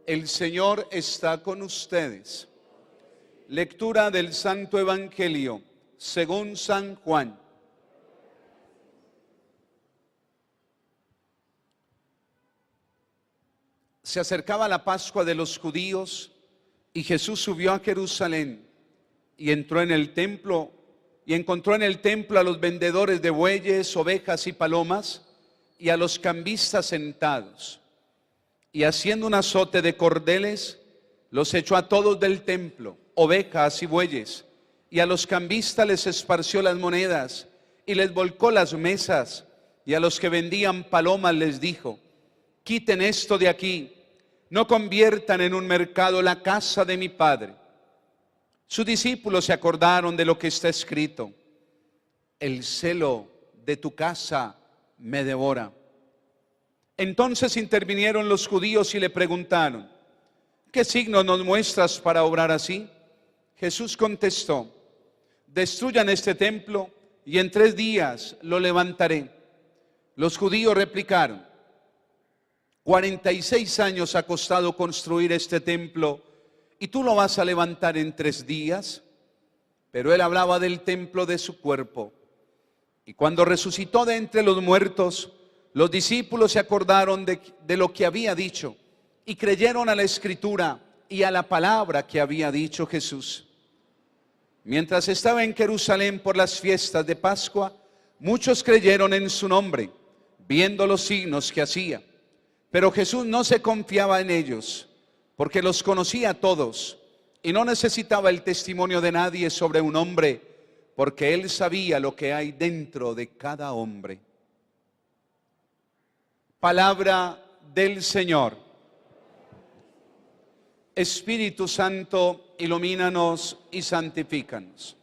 El Señor está con ustedes. Lectura del Santo Evangelio según San Juan. Se acercaba la Pascua de los judíos y Jesús subió a Jerusalén y entró en el templo y encontró en el templo a los vendedores de bueyes, ovejas y palomas y a los cambistas sentados. Y haciendo un azote de cordeles, los echó a todos del templo, ovejas y bueyes, y a los cambistas les esparció las monedas y les volcó las mesas, y a los que vendían palomas les dijo: quiten esto de aquí, no conviertan en un mercado la casa de mi Padre. Sus discípulos se acordaron de lo que está escrito: el celo de tu casa me devora. Entonces intervinieron los judíos y le preguntaron: ¿qué signo nos muestras para obrar así? Jesús contestó: destruyan este templo y en 3 días lo levantaré. Los judíos replicaron: 46 años ha costado construir este templo y tú lo vas a levantar en 3 días. Pero él hablaba del templo de su cuerpo. Y cuando resucitó de entre los muertos, los discípulos se acordaron de lo que había dicho y creyeron a la Escritura y a la palabra que había dicho Jesús. Mientras estaba en Jerusalén por las fiestas de Pascua, muchos creyeron en su nombre, viendo los signos que hacía. Pero Jesús no se confiaba en ellos, porque los conocía a todos y no necesitaba el testimonio de nadie sobre un hombre, porque él sabía lo que hay dentro de cada hombre. Palabra del Señor. Espíritu Santo, ilumínanos y santifícanos.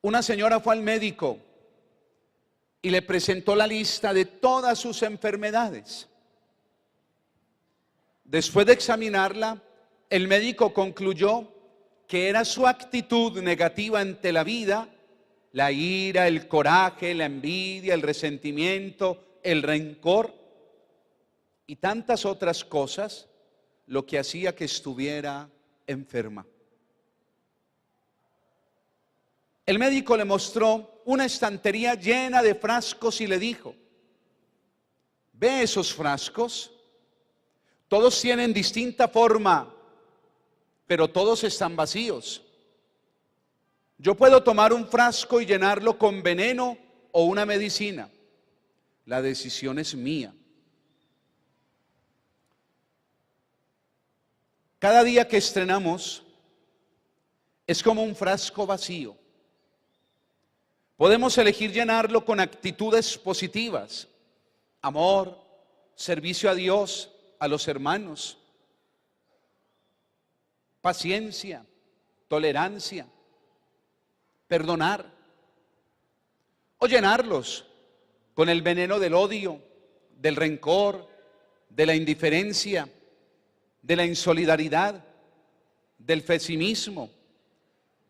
Una señora fue al médico y le presentó la lista de todas sus enfermedades. Después de examinarla, el médico concluyó que era su actitud negativa ante la vida, la ira, el coraje, la envidia, el resentimiento, el rencor y tantas otras cosas, lo que hacía que estuviera enferma. El médico le mostró una estantería llena de frascos y le dijo: ¿ve esos frascos? Todos tienen distinta forma, pero todos están vacíos. Yo puedo tomar un frasco y llenarlo con veneno o una medicina. La decisión es mía. Cada día que estrenamos es como un frasco vacío. Podemos elegir llenarlo con actitudes positivas: amor, servicio a Dios, a los hermanos, paciencia, tolerancia, perdonar, o llenarlos con el veneno del odio, del rencor, de la indiferencia, de la insolidaridad, del pesimismo,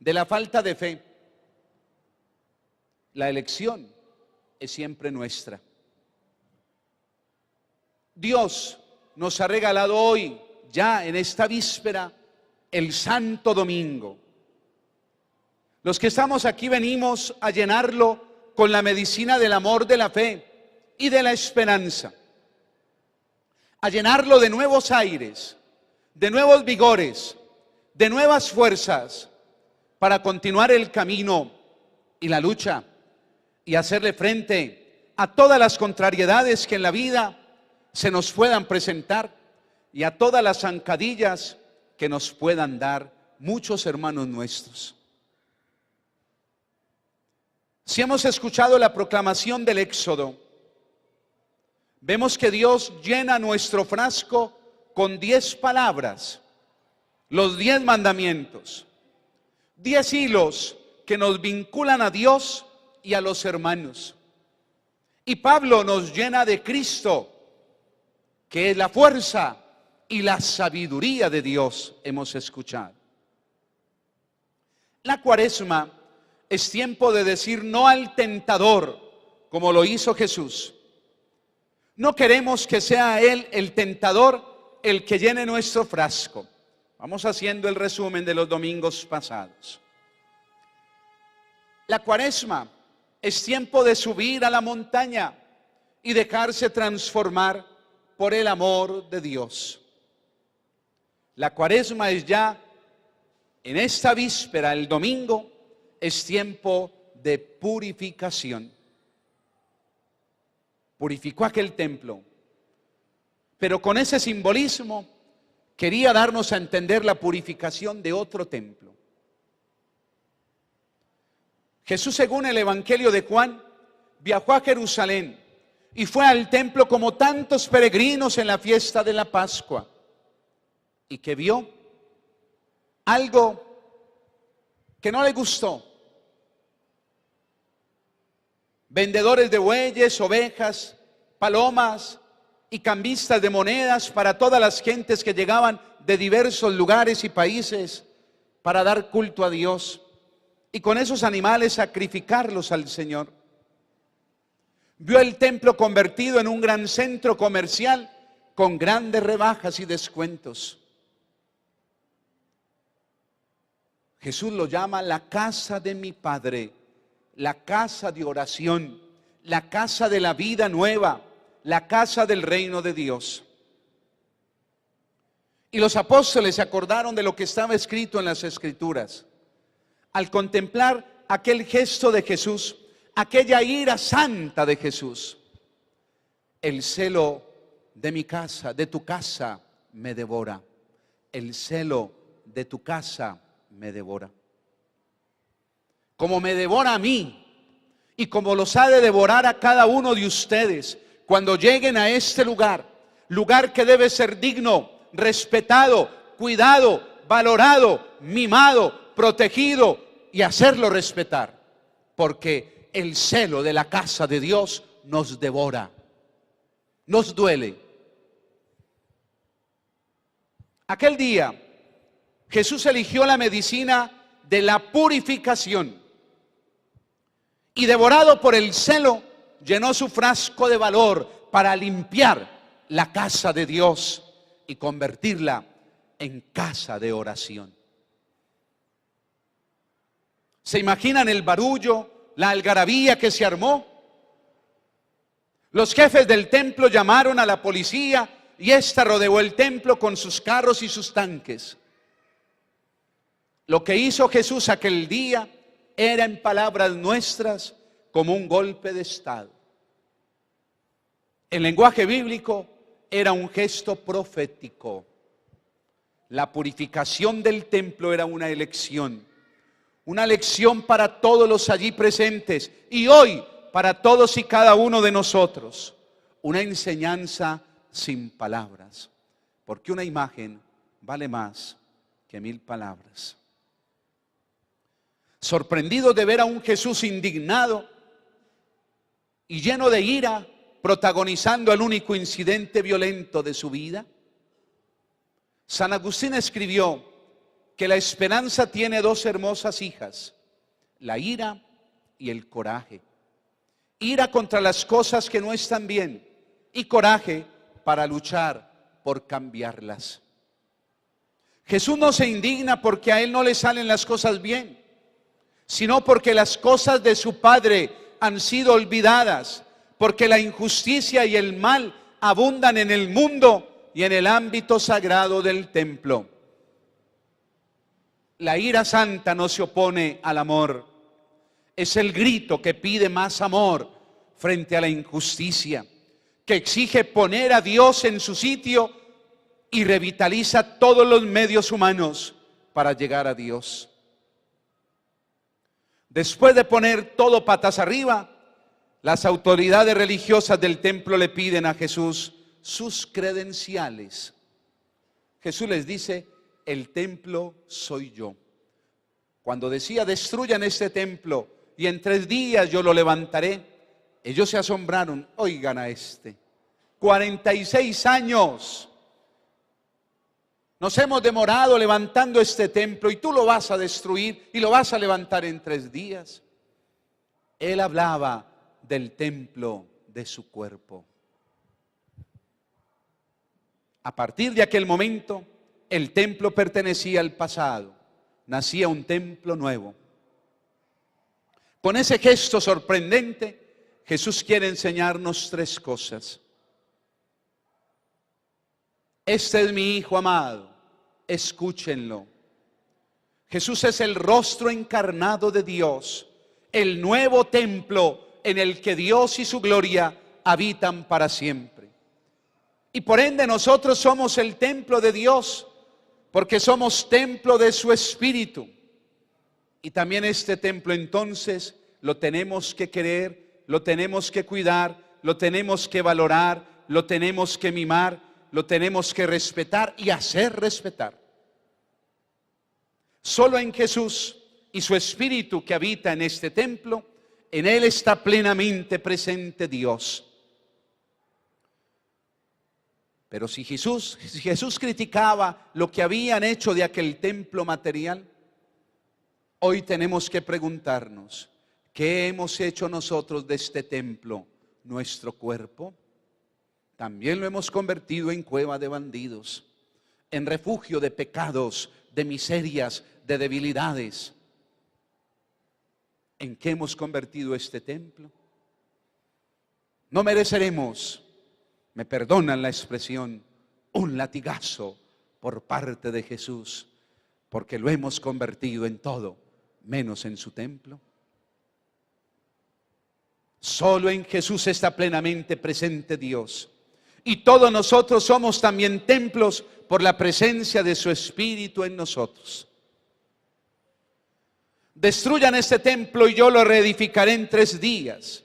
de la falta de fe. La elección es siempre nuestra. Dios nos ha regalado hoy, ya en esta víspera, el Santo Domingo. Los que estamos aquí venimos a llenarlo con la medicina del amor, de la fe y de la esperanza. A llenarlo de nuevos aires, de nuevos vigores, de nuevas fuerzas para continuar el camino y la lucha y hacerle frente a todas las contrariedades que en la vida se nos puedan presentar y a todas las zancadillas que nos puedan dar muchos hermanos nuestros. Si hemos escuchado la proclamación del Éxodo, vemos que Dios llena nuestro frasco con 10 palabras, los 10 mandamientos, 10 hilos que nos vinculan a Dios y a los hermanos. Y Pablo nos llena de Cristo, que es la fuerza y la sabiduría de Dios, hemos escuchado. La Cuaresma es tiempo de decir no al tentador, como lo hizo Jesús, No queremos que sea Él, el tentador, el que llene nuestro frasco. Vamos haciendo el resumen de los domingos pasados. La Cuaresma es tiempo de subir a la montaña y dejarse transformar por el amor de Dios. La Cuaresma es ya, en esta víspera, el domingo, es tiempo de purificación. Purificó aquel templo, pero con ese simbolismo quería darnos a entender la purificación de otro templo. Jesús, según el Evangelio de Juan, viajó a Jerusalén y fue al templo como tantos peregrinos en la fiesta de la Pascua, y que vio algo que no le gustó. Vendedores de bueyes, ovejas, palomas y cambistas de monedas para todas las gentes que llegaban de diversos lugares y países para dar culto a Dios, y con esos animales sacrificarlos al Señor. Vio el templo convertido en un gran centro comercial con grandes rebajas y descuentos. Jesús lo llama la casa de mi Padre, la casa de oración, la casa de la vida nueva, la casa del reino de Dios. Y los apóstoles se acordaron de lo que estaba escrito en las Escrituras. Al contemplar aquel gesto de Jesús, aquella ira santa de Jesús, el celo de mi casa, de tu casa, me devora. El celo de tu casa me devora. Como me devora a mí y como los ha de devorar a cada uno de ustedes cuando lleguen a este lugar, lugar que debe ser digno, respetado, cuidado, valorado, mimado, protegido y hacerlo respetar, porque el celo de la casa de Dios nos devora, nos duele. Aquel día Jesús eligió la medicina de la purificación y, devorado por el celo, llenó su frasco de valor para limpiar la casa de Dios y convertirla en casa de oración. ¿Se imaginan el barullo, la algarabía que se armó? Los jefes del templo llamaron a la policía y ésta rodeó el templo con sus carros y sus tanques. Lo que hizo Jesús aquel día era, en palabras nuestras, como un golpe de estado. En lenguaje bíblico era un gesto profético. La purificación del templo era una lección para todos los allí presentes y hoy para todos y cada uno de nosotros. Una enseñanza sin palabras, porque una imagen vale más que 1000 palabras. Sorprendidos de ver a un Jesús indignado y lleno de ira, protagonizando el único incidente violento de su vida, San Agustín escribió que la esperanza tiene 2 hermosas hijas, la ira y el coraje. Ira contra las cosas que no están bien y coraje para luchar por cambiarlas. Jesús no se indigna porque a Él no le salen las cosas bien, sino porque las cosas de su Padre han sido olvidadas, porque la injusticia y el mal abundan en el mundo y en el ámbito sagrado del templo. La ira santa no se opone al amor, es el grito que pide más amor frente a la injusticia, que exige poner a Dios en su sitio y revitaliza todos los medios humanos para llegar a Dios. Después de poner todo patas arriba, las autoridades religiosas del templo le piden a Jesús sus credenciales. Jesús les dice: el templo soy yo. Cuando decía: destruyan este templo y en 3 días yo lo levantaré, ellos se asombraron. Oigan a este, 46 años nos hemos demorado levantando este templo y tú lo vas a destruir y lo vas a levantar en 3 días. Él hablaba del templo de su cuerpo. A partir de aquel momento, el templo pertenecía al pasado, nacía un templo nuevo. Con ese gesto sorprendente, Jesús quiere enseñarnos tres cosas. Este es mi Hijo amado, escúchenlo. Jesús es el rostro encarnado de Dios, el nuevo templo en el que Dios y su gloria habitan para siempre. Y por ende nosotros somos el templo de Dios, porque somos templo de su Espíritu. Y también este templo entonces lo tenemos que querer, lo tenemos que cuidar, lo tenemos que valorar, lo tenemos que mimar, lo tenemos que respetar y hacer respetar. Solo en Jesús y su Espíritu que habita en este templo, en Él está plenamente presente Dios. Pero si Jesús criticaba lo que habían hecho de aquel templo material, hoy tenemos que preguntarnos, ¿qué hemos hecho nosotros de este templo, nuestro cuerpo? También lo hemos convertido en cueva de bandidos, en refugio de pecados, de miserias, de debilidades. ¿En qué hemos convertido este templo? No mereceremos, me perdonan la expresión, un latigazo por parte de Jesús, porque lo hemos convertido en todo, menos en su templo. Solo en Jesús está plenamente presente Dios. Y todos nosotros somos también templos por la presencia de su Espíritu en nosotros. Destruyan este templo y yo lo reedificaré en 3 días.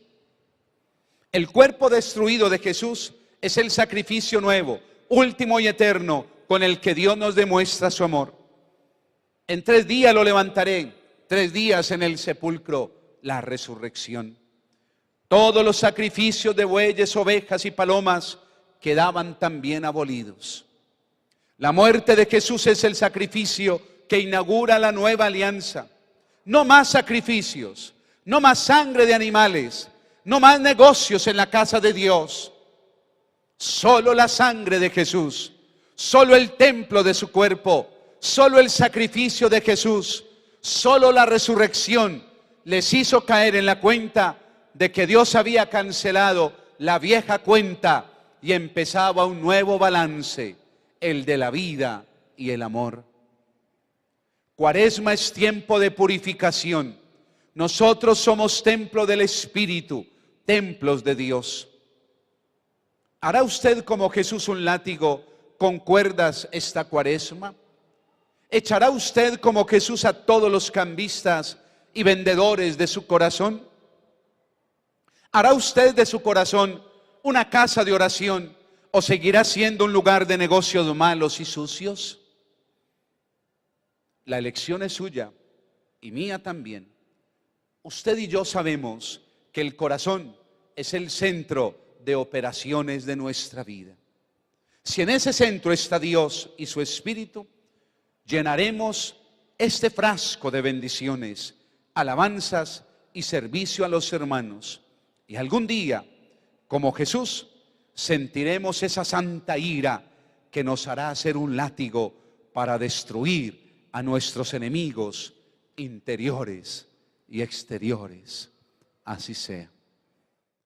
El cuerpo destruido de Jesús es el sacrificio nuevo, último y eterno, con el que Dios nos demuestra su amor. En 3 días lo levantaré, 3 días en el sepulcro, la resurrección. Todos los sacrificios de bueyes, ovejas y palomas quedaban también abolidos. La muerte de Jesús es el sacrificio que inaugura la nueva alianza. No más sacrificios, no más sangre de animales, no más negocios en la casa de Dios. Solo la sangre de Jesús, solo el templo de su cuerpo, solo el sacrificio de Jesús, solo la resurrección les hizo caer en la cuenta de que Dios había cancelado la vieja cuenta y empezaba un nuevo balance, el de la vida y el amor. Cuaresma es tiempo de purificación. Nosotros somos templo del Espíritu, templos de Dios. ¿Hará usted como Jesús un látigo con cuerdas esta Cuaresma? ¿Echará usted como Jesús a todos los cambistas y vendedores de su corazón? ¿Hará usted de su corazón una casa de oración o seguirá siendo un lugar de negocios malos y sucios? La elección es suya y mía también. Usted y yo sabemos que el corazón es el centro de operaciones de nuestra vida. Si en ese centro está Dios y su Espíritu, llenaremos este frasco de bendiciones, alabanzas y servicio a los hermanos. Y algún día, como Jesús, sentiremos esa santa ira que nos hará hacer un látigo para destruir a nuestros enemigos interiores y exteriores. Así sea.